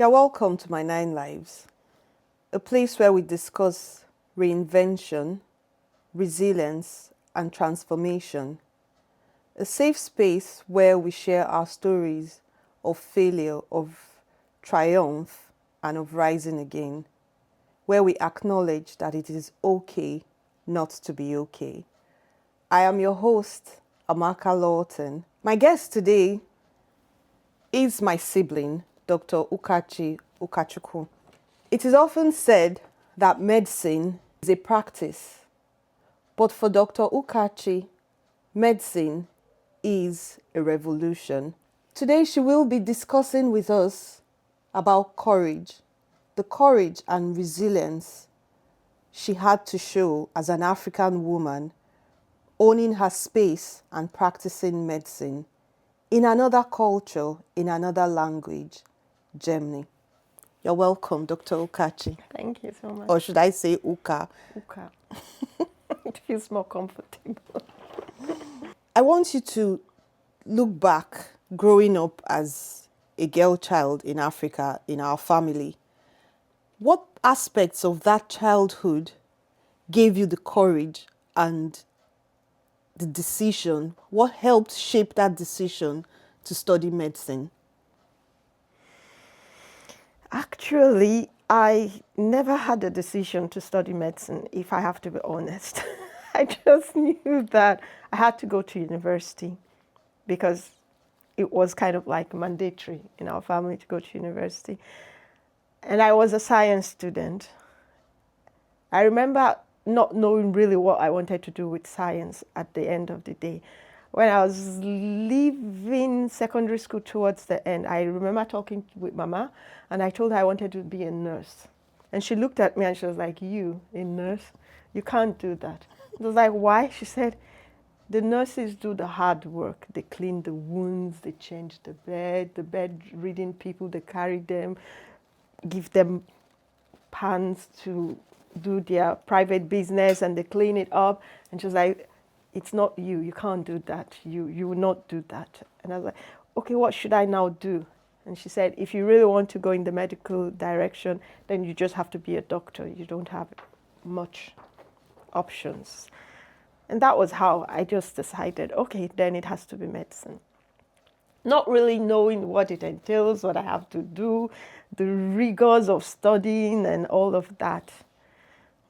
You're welcome to My Nine Lives, a place where we discuss reinvention, resilience, and transformation. A safe space where we share our stories of failure, of triumph, and of rising again. Where we acknowledge that it is okay not to be okay. I am your host, Amaka Lawton. My guest today is my sibling, Dr. Ukachi Ukachukwu. It is often said that medicine is a practice, but for Dr. Ukachi, medicine is a revolution. Today she will be discussing with us about courage, the courage and resilience she had to show as an African woman, owning her space and practicing medicine in another culture, in another language, Germany. You're welcome, Dr. Ukachi. Thank you so much. Or should I say Uka? Uka. It feels more comfortable. I want you to look back growing up as a girl child in Africa, in our family. What aspects of that childhood gave you the courage and the decision? What helped shape that decision to study medicine? Actually, I never had a decision to study medicine, if I have to be honest. I just knew that I had to go to university because it was kind of like mandatory in our family to go to university. And I was a science student. I remember not knowing really what I wanted to do with science at the end of the day. When I was leaving secondary school towards the end, I remember talking with Mama, and I told her I wanted to be a nurse. And she looked at me and she was like, "You, a nurse? You can't do that." I was like, "Why?" She said, "The nurses do the hard work. They clean the wounds, they change the bed reading people, they carry them, give them pans to do their private business, and they clean it up." And she was like, "It's not you. You can't do that. You will not do that." And I was like, "Okay, what should I now do?" And she said, "If you really want to go in the medical direction, then you just have to be a doctor. You don't have much options." And that was how I just decided, okay, then it has to be medicine. Not really knowing what it entails, what I have to do, the rigors of studying and all of that.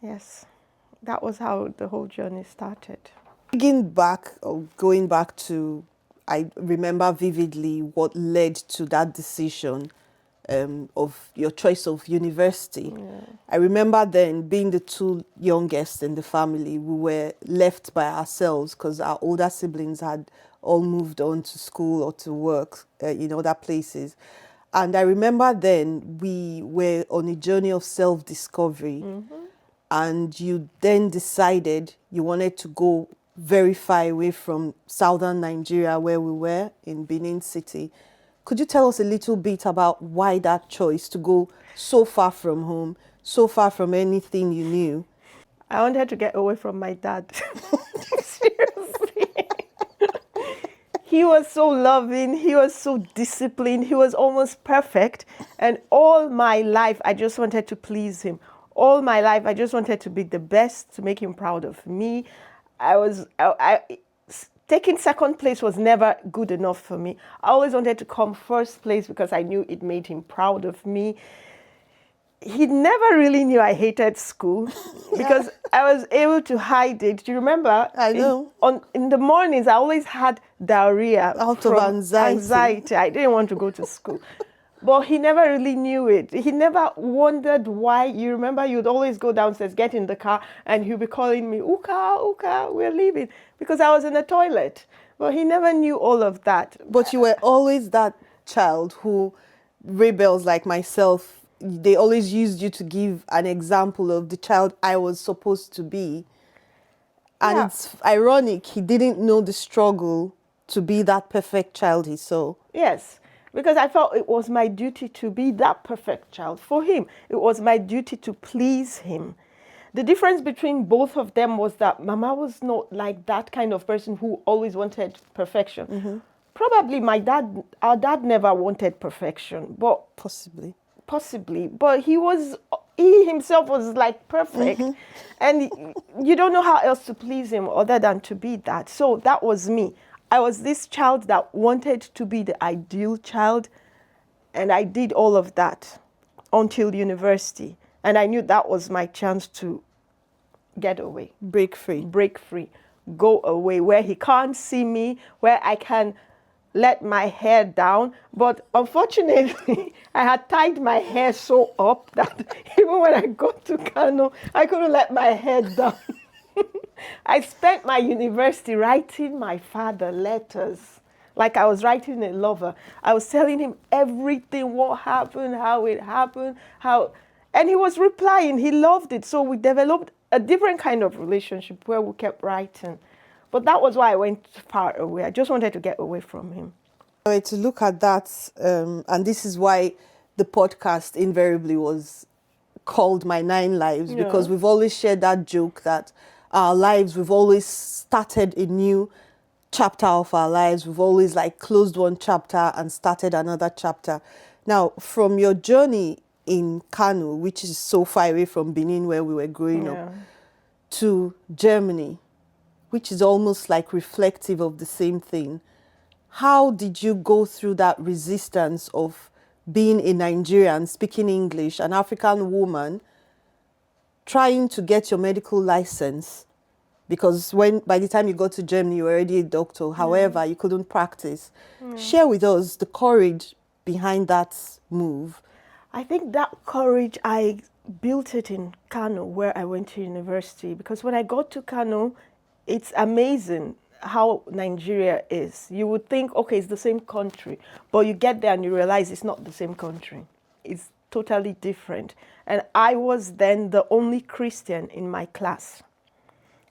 Yes, that was how the whole journey started. Going back to, I remember vividly what led to that decision of your choice of university. Yeah. I remember then being the two youngest in the family, we were left by ourselves because our older siblings had all moved on to school or to work in other places. And I remember then we were on a journey of self-discovery. Mm-hmm. And you then decided you wanted to go very far away from southern Nigeria, where we were in Benin City. Could you tell us a little bit about why that choice to go so far from home, so far from anything you knew? I wanted to get away from my dad. Seriously. He was so loving, he was so disciplined, he was almost perfect. And all my life, I just wanted to please him. All my life, I just wanted to be the best, to make him proud of me. Taking second place was never good enough for me. I always wanted to come first place because I knew it made him proud of me. He never really knew I hated school because I was able to hide it. Do you remember? I know. In the mornings, I always had diarrhea Out of anxiety. I didn't want to go to school. But he never really knew it. He never wondered why. You remember, you'd always go downstairs, get in the car, and he'd be calling me, "Uka, Uka, we're leaving," because I was in the toilet. But he never knew all of that. But you were always that child who, rebels like myself, they always used you to give an example of the child I was supposed to be. And Yeah. It's ironic, he didn't know the struggle to be that perfect child he saw. Yes, because I felt it was my duty to be that perfect child for him. It was my duty to please him. The difference between both of them was that Mama was not like that kind of person who always wanted perfection. Mm-hmm. Probably our dad never wanted perfection, but Possibly. possibly, but he himself was like perfect. And you don't know how else to please him other than to be that. So that was me. I was this child that wanted to be the ideal child, and I did all of that until university. And I knew that was my chance to get away. Break free. Break free. Go away where he can't see me, where I can let my hair down. But unfortunately, I had tied my hair so up that even when I got to Kano, I couldn't let my hair down. I spent my university writing my father letters like I was writing a lover. I was telling him everything, what happened, how it happened, and he was replying. He loved it. So we developed a different kind of relationship where we kept writing. But that was why I went far away. I just wanted to get away from him. To look at that, and this is why the podcast invariably was called My 9 Lives, because we've always shared that joke that our lives, we've always started a new chapter of our lives. We've always like closed one chapter and started another chapter. Now, from your journey in Kano, which is so far away from Benin where we were growing up, to Germany, which is almost like reflective of the same thing, how did you go through that resistance of being a Nigerian, speaking English, an African woman, trying to get your medical license? Because by the time you got to Germany, you were already a doctor. However, you couldn't practice. Share with us the courage behind that move. I think that courage, I built it in Kano, where I went to university. Because when I got to Kano, it's amazing how Nigeria is. You would think, okay, it's the same country. But you get there and you realize it's not the same country. It's totally different. And I was then the only Christian in my class.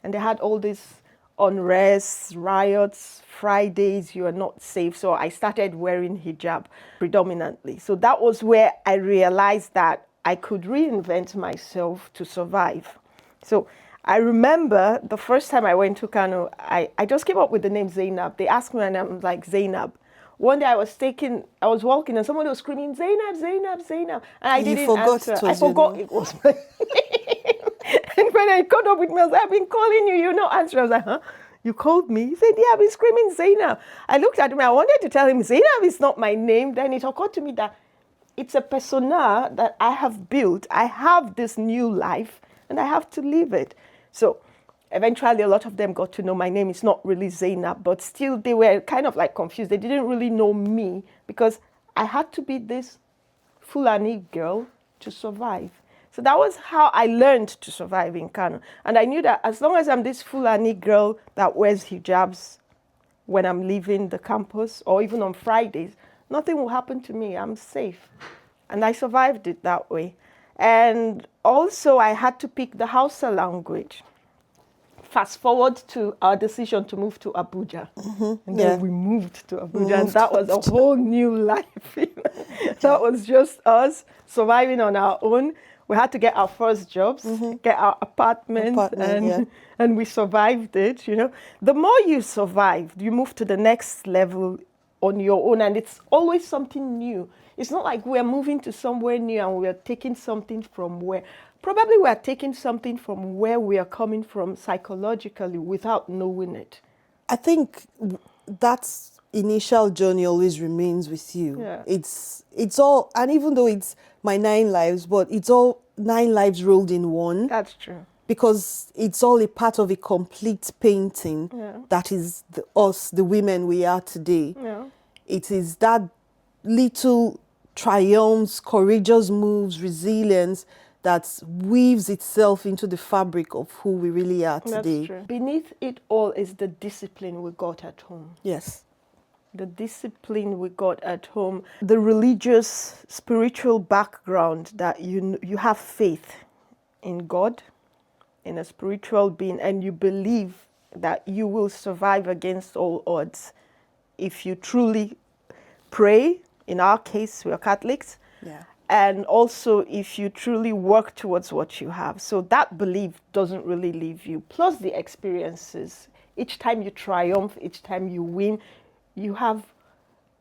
And they had all these unrest, riots, Fridays, you are not safe. So I started wearing hijab predominantly. So that was where I realized that I could reinvent myself to survive. So I remember the first time I went to Kano, I just came up with the name Zainab. They asked me and I'm like, Zainab. One day I was walking and somebody was screaming, Zainab, Zainab, Zainab. And I didn't answer. I forgot it was my name. And when I caught up with me, I was like, I've been calling you, you're not answering. I was like, huh? You called me? He said, yeah, I've been screaming Zainab. I looked at him, I wanted to tell him Zainab is not my name. Then it occurred to me that it's a persona that I have built. I have this new life and I have to live it. So eventually a lot of them got to know my name. It's not really Zainab, but still they were kind of like confused. They didn't really know me because I had to be this Fulani girl to survive. So that was how I learned to survive in Kano. And I knew that as long as I'm this Fulani girl that wears hijabs when I'm leaving the campus or even on Fridays, nothing will happen to me. I'm safe. And I survived it that way. And also I had to pick the Hausa language. Fast forward to our decision to move to Abuja. And then we moved to Abuja. And that was a whole new life. That was just us surviving on our own. We had to get our first jobs, get our apartment and we survived it, you know. The more you survive, you move to the next level on your own, and it's always something new. It's not like we're moving to somewhere new and we're taking something from where. Probably we're taking something from where we are coming from psychologically without knowing it. I think that initial journey always remains with you. Yeah. It's all, and even though it's my 9 lives, but it's all 9 lives rolled in one. That's true. Because it's all a part of a complete painting that is us, the women we are today. Yeah. It is that little triumphs, courageous moves, resilience that weaves itself into the fabric of who we really are today. That's true. Beneath it all is the discipline we got at home. Yes. The discipline we got at home, the religious, spiritual background that you have faith in God, in a spiritual being, and you believe that you will survive against all odds if you truly pray. In our case, we are Catholics. Yeah. And also if you truly work towards what you have. So that belief doesn't really leave you. Plus the experiences. Each time you triumph, each time you win, you have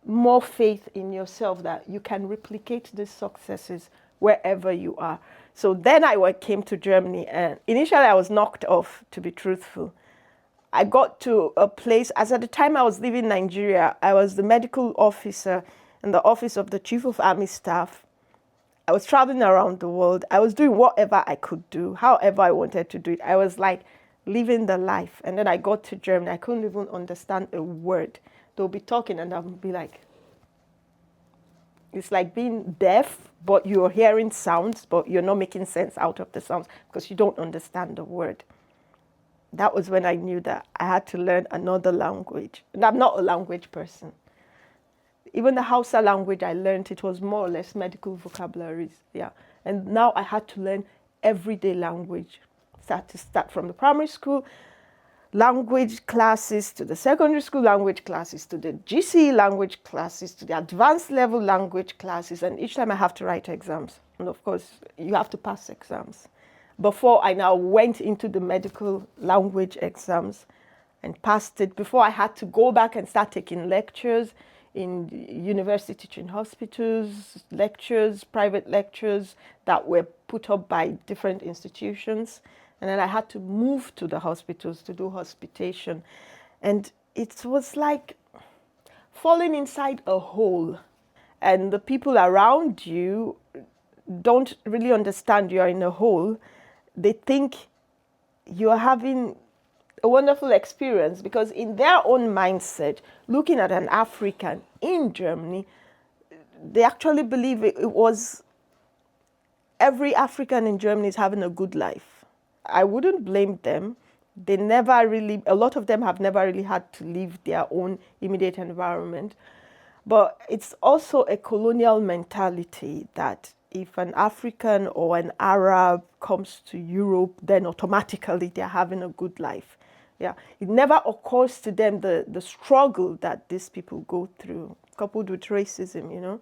more faith in yourself that you can replicate these successes wherever you are. So then I came to Germany, and initially I was knocked off, to be truthful. I got to a place, as at the time I was leaving Nigeria, I was the medical officer in the office of the Chief of Army Staff. I was traveling around the world. I was doing whatever I could do, however I wanted to do it. I was like living the life. And then I got to Germany. I couldn't even understand a word. They'll be talking and I'll be like, it's like being deaf, but you're hearing sounds, but you're not making sense out of the sounds because you don't understand the word. That was when I knew that I had to learn another language. And I'm not a language person. Even the Hausa language I learned, it was more or less medical vocabularies. Yeah. And now I had to learn everyday language. Start from the primary school language classes to the secondary school language classes to the GCE language classes to the advanced level language classes. And each time I have to write exams. And of course, you have to pass exams. Before I now went into the medical language exams and passed it, before I had to go back and start taking lectures in university teaching hospitals, lectures, private lectures that were put up by different institutions. And then I had to move to the hospitals to do hospitation. And it was like falling inside a hole. And the people around you don't really understand you're in a hole. They think you're having a wonderful experience because in their own mindset, looking at an African in Germany, they actually believe it was every African in Germany is having a good life. I wouldn't blame them. A lot of them have never really had to leave their own immediate environment. But it's also a colonial mentality that if an African or an Arab comes to Europe, then automatically they're having a good life. Yeah, it never occurs to them the struggle that these people go through, coupled with racism, you know.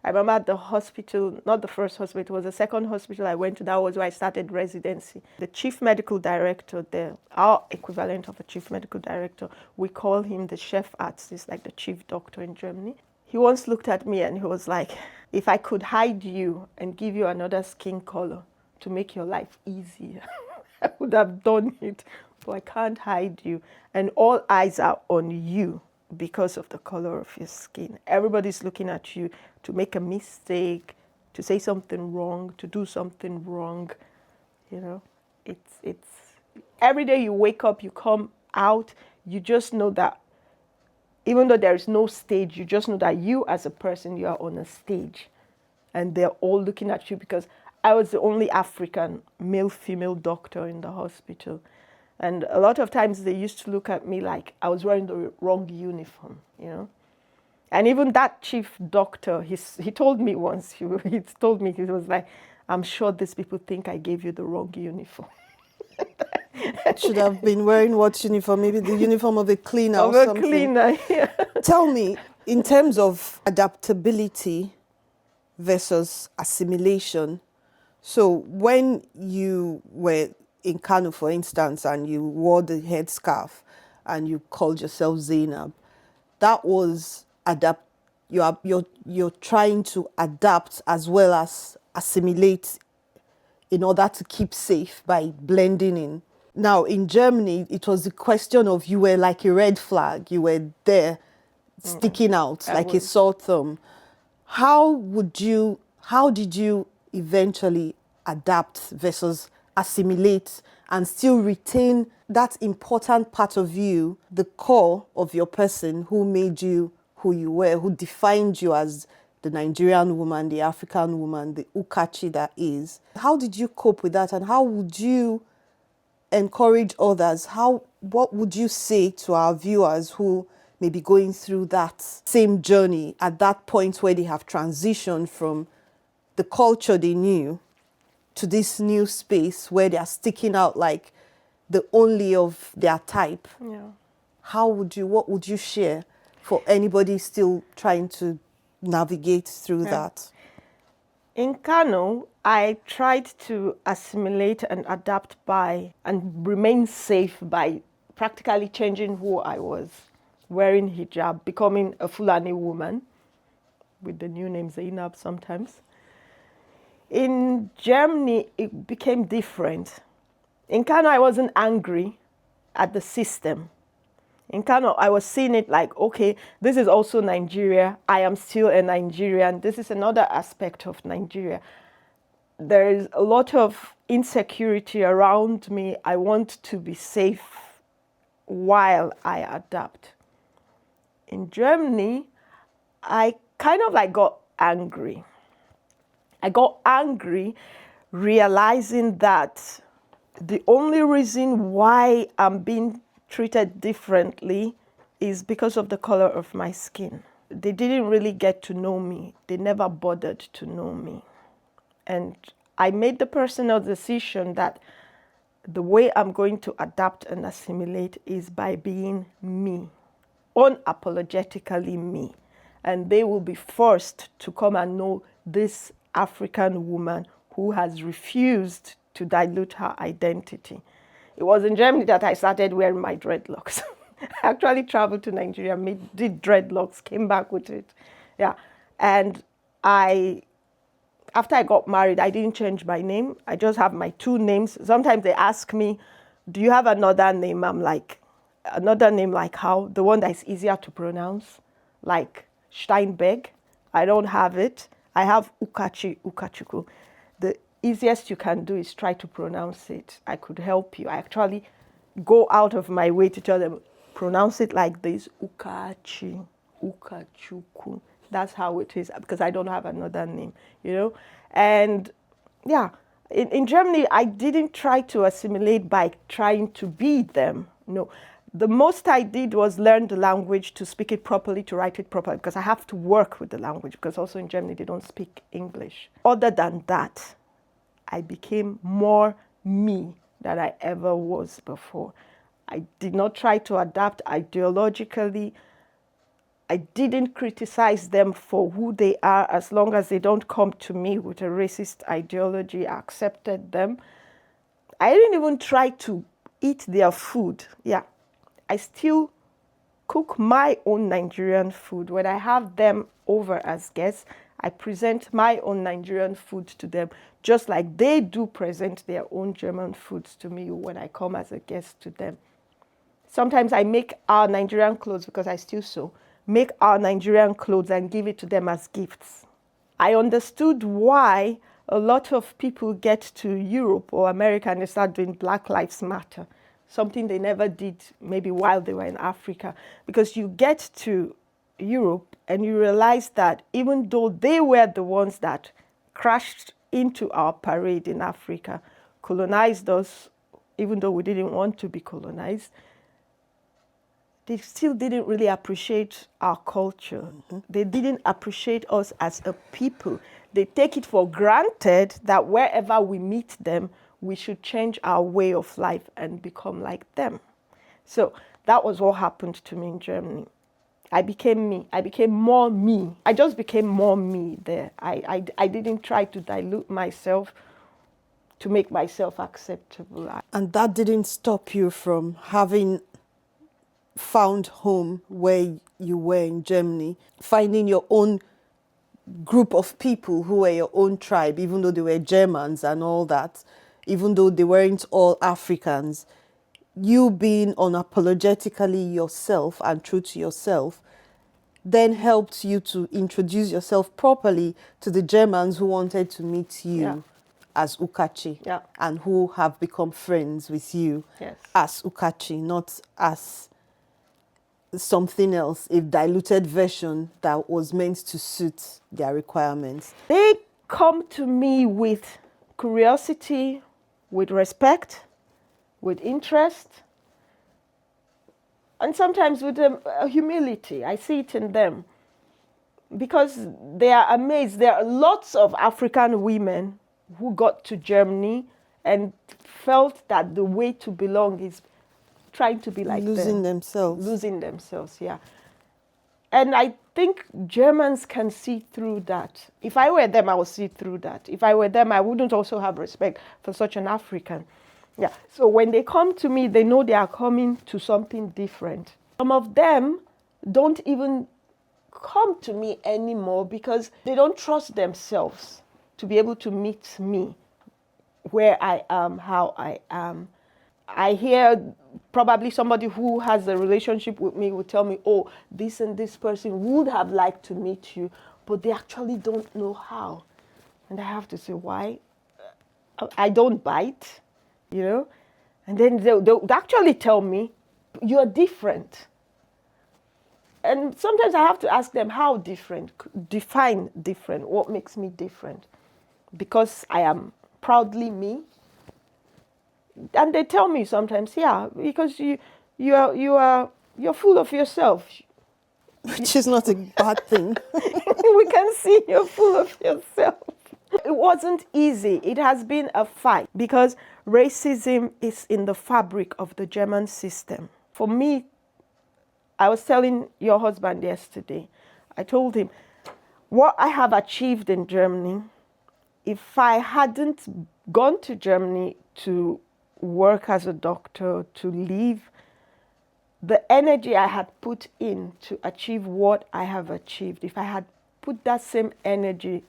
I remember at the hospital, not the first hospital, it was the second hospital I went to, that was where I started residency. The chief medical director there, our equivalent of a chief medical director, we call him the chef arts, he's like the chief doctor in Germany. He once looked at me and he was like, if I could hide you and give you another skin color to make your life easier, I would have done it. But I can't hide you. And all eyes are on you because of the color of your skin. Everybody's looking at you to make a mistake, to say something wrong, to do something wrong. You know, it's every day you wake up, you come out, you just know that even though there is no stage, you just know that you as a person, you are on a stage. And they're all looking at you because I was the only African male-female doctor in the hospital. And a lot of times they used to look at me like I was wearing the wrong uniform, you know. And even that chief doctor, he told me once, he told me, he was like, I'm sure these people think I gave you the wrong uniform. Should have been wearing what uniform? Maybe the uniform of a cleaner or something. Of a cleaner, yeah. Tell me, in terms of adaptability versus assimilation, so when you were in Kano, for instance, and you wore the headscarf and you called yourself Zainab, that was you're trying to adapt as well as assimilate in order to keep safe by blending in. Now, in Germany, it was the question of you were like a red flag. You were there sticking out like a sore thumb. How did you eventually adapt versus assimilate and still retain that important part of you, the core of your person who made you who you were, who defined you as the Nigerian woman, the African woman, the Ukachi that is? How did you cope with that, and how would you encourage others? What would you say to our viewers who may be going through that same journey at that point where they have transitioned from the culture they knew to this new space where they are sticking out like the only of their type? Yeah. What would you share for anybody still trying to navigate through that? In Kano, I tried to assimilate and adapt and remain safe by practically changing who I was. wearing hijab, becoming a Fulani woman, with the new name Zainab sometimes. In Germany, it became different. In Kano, I wasn't angry at the system. In Kano, I was seeing it like, okay, this is also Nigeria. I am still a Nigerian. This is another aspect of Nigeria. There is a lot of insecurity around me. I want to be safe while I adapt. In Germany, I kind of like got angry. I got angry realizing that the only reason why I'm being treated differently is because of the color of my skin. They didn't really get to know me. They never bothered to know me. And I made the personal decision that the way I'm going to adapt and assimilate is by being me, unapologetically me. And they will be forced to come and know this African woman who has refused to dilute her identity. It was in Germany that I started wearing my dreadlocks. I actually traveled to Nigeria, did dreadlocks, came back with it. Yeah. And after I got married, I didn't change my name. I just have my two names. Sometimes they ask me, do you have another name? I'm like, another name like how? The one that is easier to pronounce, like Steinberg. I don't have it. I have Ukachi, Ukachukwu. The easiest you can do is try to pronounce it. I could help you. I actually go out of my way to tell them, pronounce it like this, Ukachi, Ukachukwu. That's how it is, because I don't have another name, you know? And yeah, in Germany, I didn't try to assimilate by trying to be them. No, the most I did was learn the language, to speak it properly, to write it properly, because I have to work with the language, because also in Germany, they don't speak English. Other than that, I became more me than I ever was before. I did not try to adapt ideologically. I didn't criticize them for who they are as long as they don't come to me with a racist ideology. I accepted them. I didn't even try to eat their food. Yeah, I still cook my own Nigerian food. When I have them over as guests, I present my own Nigerian food to them, just like they do present their own German foods to me when I come as a guest to them. Sometimes I make our Nigerian clothes, because I still sew, make our Nigerian clothes and give it to them as gifts. I understood why a lot of people get to Europe or America and they start doing Black Lives Matter, something they never did maybe while they were in Africa. Because you get to Europe and you realize that even though they were the ones that crashed into our parade in Africa, colonized us, even though we didn't want to be colonized, they still didn't really appreciate our culture. Mm-hmm. They didn't appreciate us as a people. They take it for granted that wherever we meet them, we should change our way of life and become like them. So that was what happened to me in Germany. I became me. I became more me. I just became more me there. I didn't try to dilute myself to make myself acceptable. And that didn't stop you from having found home where you were in Germany, finding your own group of people who were your own tribe, even though they were Germans and all that, even though they weren't all Africans. You being unapologetically yourself and true to yourself then helped you to introduce yourself properly to the Germans who wanted to meet you as Ukachi, and who have become friends with you as Ukachi, not as something else, a diluted version that was meant to suit their requirements. They come to me with curiosity, with respect, with interest, and sometimes with humility. I see it in them because they are amazed. There are lots of African women who got to Germany and felt that the way to belong is trying to be like them. Losing themselves, yeah. And I think Germans can see through that. If I were them, I would see through that. If I were them, I wouldn't also have respect for such an African. Yeah. So when they come to me, they know they are coming to something different. Some of them don't even come to me anymore because they don't trust themselves to be able to meet me where I am, how I am. I hear probably somebody who has a relationship with me will tell me, oh, this and this person would have liked to meet you, but they actually don't know how. And I have to say, why? I don't bite, you know? And then they'll actually tell me, you're different. And sometimes I have to ask them, how different? Define different. What makes me different? Because I am proudly me. And they tell me sometimes, yeah, because you're full of yourself. Which is not a bad thing. We can see you're full of yourself. It wasn't easy. It has been a fight because racism is in the fabric of the German system. For me, I was telling your husband yesterday, I told him, what I have achieved in Germany, if I hadn't gone to Germany to work as a doctor, to live, the energy I had put in to achieve what I have achieved, if I had put that same energy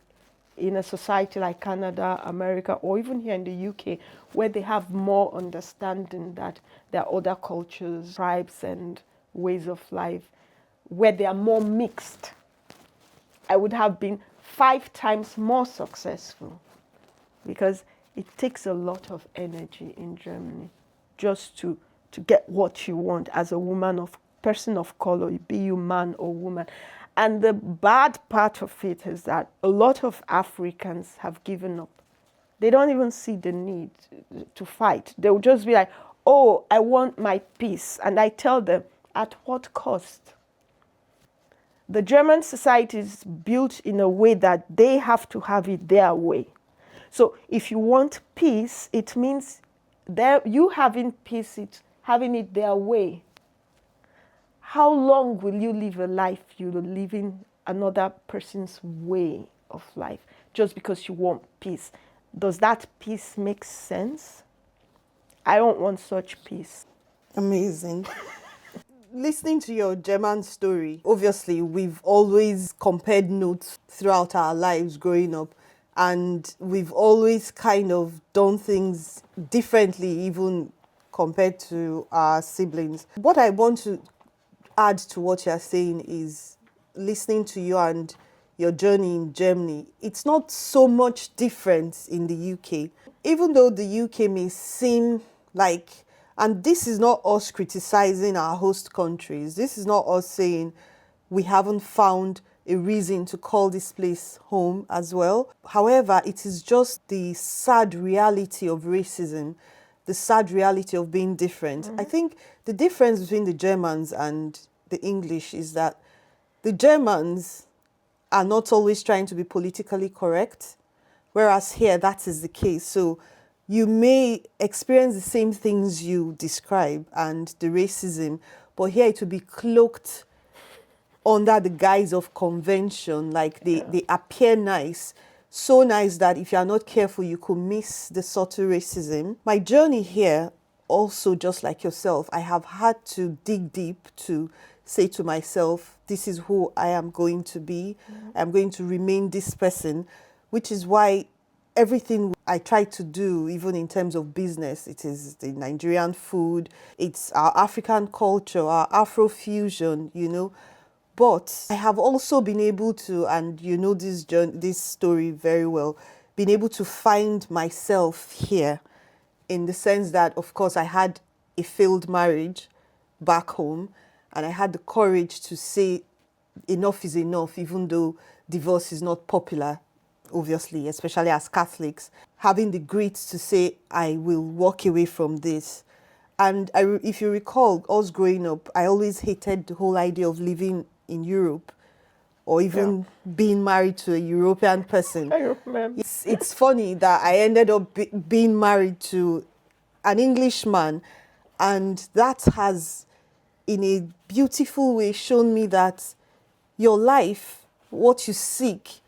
in a society like Canada, America, or even here in the UK, where they have more understanding that there are other cultures, tribes, and ways of life, where they are more mixed, I would have been 5 times more successful, because it takes a lot of energy in Germany just to get what you want as a woman, of person of color, be you man or woman. And the bad part of it is that a lot of Africans have given up. They don't even see the need to fight. They'll just be like, oh, I want my peace. And I tell them, at what cost? The German society is built in a way that they have to have it their way. So if you want peace, it means that you having peace, it's having it their way. How long will you live a life you're living another person's way of life just because you want peace? Does that peace make sense? I don't want such peace. Amazing. Listening to your German story, obviously we've always compared notes throughout our lives growing up, and we've always kind of done things differently, even compared to our siblings. What I want to add to what you're saying is, listening to you and your journey in Germany, it's not so much different in the UK. Even though the UK may seem like, and this is not us criticizing our host countries, this is not us saying we haven't found a reason to call this place home as well. However, it is just the sad reality of racism, the sad reality of being different. Mm-hmm. I think the difference between the Germans and the English is that the Germans are not always trying to be politically correct, whereas here that is the case. So you may experience the same things you describe and the racism, but here it will be cloaked under the guise of convention. Like they appear nice, so nice that if you are not careful, you could miss the subtle racism. My journey here, also just like yourself, I have had to dig deep to say to myself, this is who I am going to be. Mm-hmm. I'm going to remain this person, which is why everything I try to do, even in terms of business, it is the Nigerian food, it's our African culture, our Afrofusion, you know. But I have also been able to, and you know this story very well, been able to find myself here, in the sense that, of course, I had a failed marriage back home, and I had the courage to say enough is enough, even though divorce is not popular, obviously, especially as Catholics. Having the grit to say, I will walk away from this. And if you recall, us growing up, I always hated the whole idea of living in Europe, or even being married to a European person. I remember. It's funny that I ended up being married to an Englishman, and that has, in a beautiful way, shown me that your life, what you seek,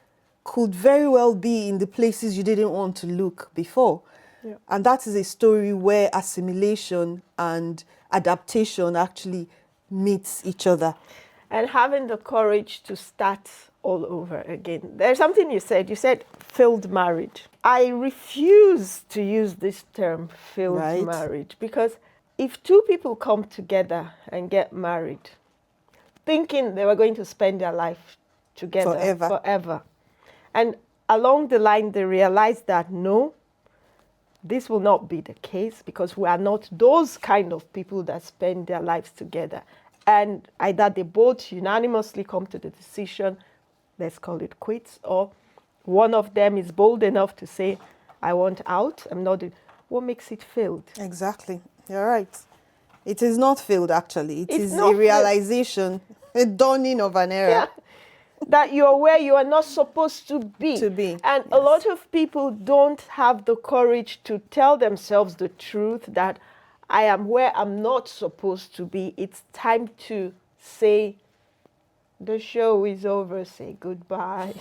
could very well be in the places you didn't want to look before. Yeah. And that is a story where assimilation and adaptation actually meets each other. and having the courage to start all over again. There's something you said failed marriage. I refuse to use this term failed Right. marriage, because if two people come together and get married thinking they were going to spend their life together forever, and along the line they realize that no, this will not be the case, because we are not those kind of people that spend their lives together. And either they both unanimously come to the decision, let's call it quits, or one of them is bold enough to say, I want out, I'm not doing. What makes it failed? Exactly. You're right. It is not failed, actually. It's It's not a realization, a dawning of an era. Yeah. That you're where you are not supposed to be. And a lot of people don't have the courage to tell themselves the truth that I am where I'm not supposed to be. It's time to say, the show is over, say goodbye.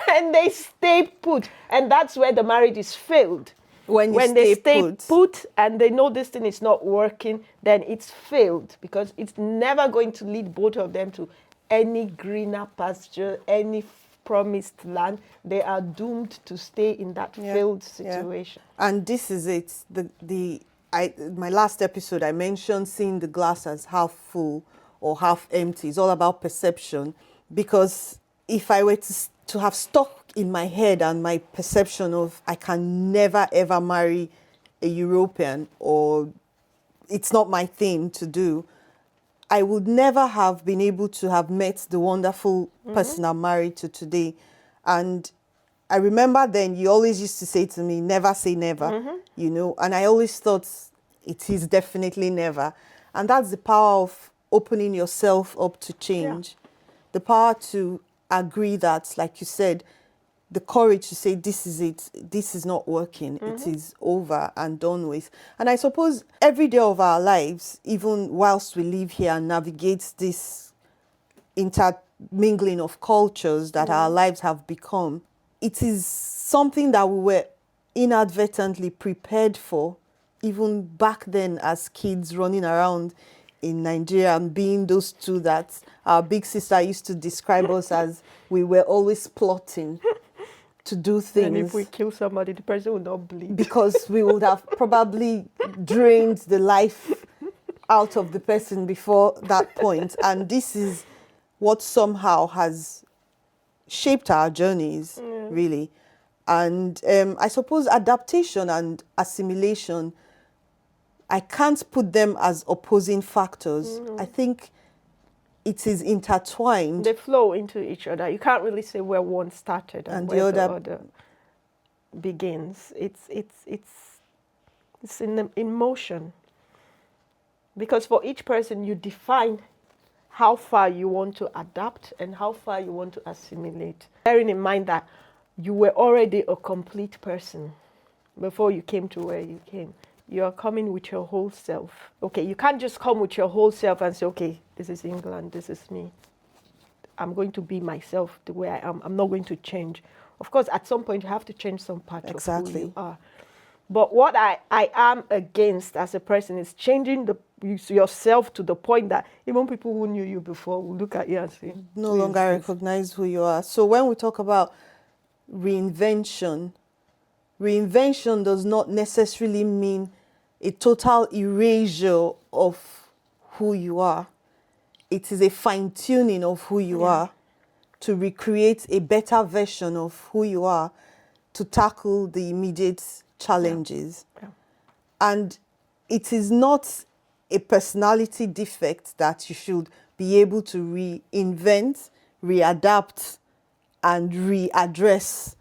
And they stay put. And that's where the marriage is failed. When they stay put and they know this thing is not working, then it's failed, because it's never going to lead both of them to any greener pasture, any promised land. They are doomed to stay in that failed situation. Yeah. And this is it. My last episode, I mentioned seeing the glass as half full or half empty. It's all about perception, because if I were to have stuck in my head and my perception of I can never ever marry a European, or it's not my thing to do, I would never have been able to have met the wonderful person I'm married to today. And I remember then you always used to say to me, never say never, you know, and I always thought it is definitely never. And that's the power of opening yourself up to change, the power to agree that, like you said, the courage to say, this is it, this is not working, it is over and done with. And I suppose every day of our lives, even whilst we live here and navigate this intermingling of cultures that our lives have become, it is something that we were inadvertently prepared for, even back then as kids running around in Nigeria and being those two that our big sister used to describe us as, we were always plotting to do things. And if we kill somebody, the person will not bleed. Because we would have probably drained the life out of the person before that point. And this is what somehow has shaped our journeys, really. And I suppose adaptation and assimilation, I can't put them as opposing factors. I think it is intertwined. They flow into each other. You can't really say where one started and where the other begins. It's in motion. Because for each person, you define how far you want to adapt and how far you want to assimilate. Bearing in mind that you were already a complete person before you came to where you came. You are coming with your whole self. Okay, you can't just come with your whole self and say, okay, this is England, this is me. I'm going to be myself the way I am. I'm not going to change. Of course, at some point, you have to change some part of who you are. But what I am against as a person is changing yourself to the point that even people who knew you before will look at you and say, no longer recognize who you are. So when we talk about reinvention does not necessarily mean a total erasure of who you are. It is a fine-tuning of who you are to recreate a better version of who you are to tackle the immediate challenges. And it is not a personality defect that you should be able to reinvent, readapt, and readdress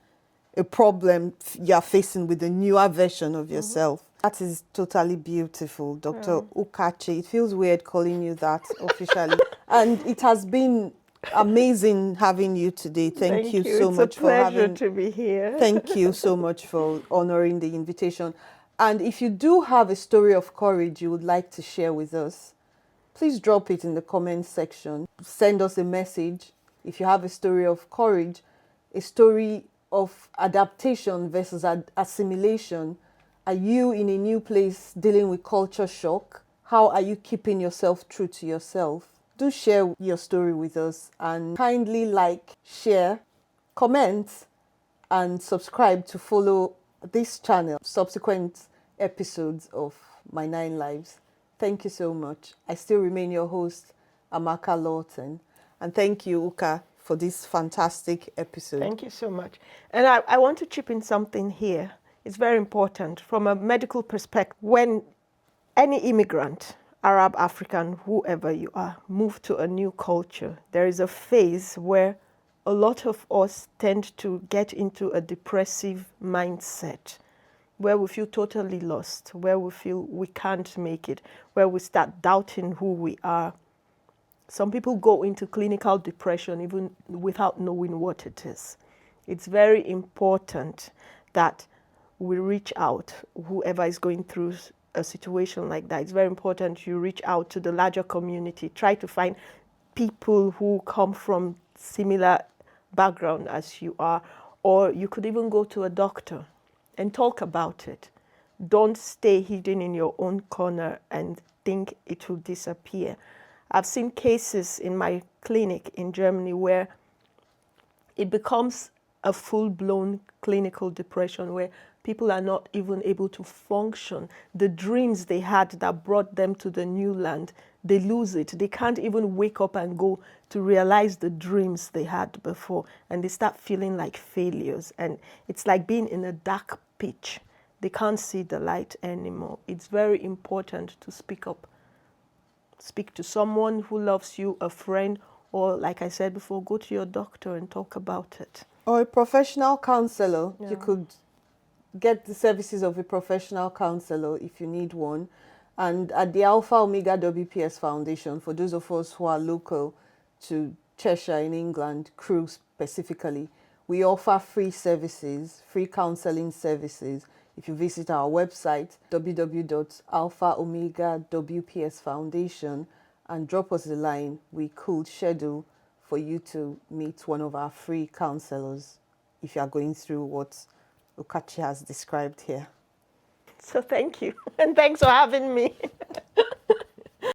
a problem you're facing with a newer version of yourself. That is totally beautiful, Dr. Ukachi. It feels weird calling you that officially. And it has been amazing having you today. Thank you so much for having me. It's a pleasure to be here. Thank you so much for honoring the invitation. And if you do have a story of courage you would like to share with us, please drop it in the comment section. Send us a message. If you have a story of courage, a story of adaptation versus assimilation. Are you in a new place dealing with culture shock How are you keeping yourself true to yourself? Do share your story with us and kindly like, share, comment, and subscribe to follow this channel, subsequent episodes of My 9 Lives. Thank you so much. I still remain your host, Amaka Lawton. And thank you, Uka, for this fantastic episode. Thank you so much. And I want to chip in something here. It's very important from a medical perspective. When any immigrant, Arab, African, whoever you are, move to a new culture, there is a phase where a lot of us tend to get into a depressive mindset, where we feel totally lost, where we feel we can't make it, where we start doubting who we are. Some people go into clinical depression even without knowing what it is. It's very important that we reach out, whoever is going through a situation like that. It's very important you reach out to the larger community. Try to find people who come from similar background as you are, or you could even go to a doctor and talk about it. Don't stay hidden in your own corner and think it will disappear. I've seen cases in my clinic in Germany where it becomes a full-blown clinical depression where people are not even able to function. The dreams they had that brought them to the new land, they lose it. They can't even wake up and go to realize the dreams they had before, and they start feeling like failures. And it's like being in a dark pit. They can't see the light anymore. It's very important to speak up. Speak to someone who loves you, a friend, or like I said before, go to your doctor and talk about it. Or a professional counselor. Yeah. You could get the services of a professional counselor if you need one. And at the Alpha Omega WPS Foundation, for those of us who are local to Cheshire in England, Crewe specifically, we offer free services, free counseling services. If you visit our website, www.alphaomegawpsfoundation, and drop us a line, we could schedule for you to meet one of our free counselors if you are going through what Ukachi has described here. So thank you, and thanks for having me.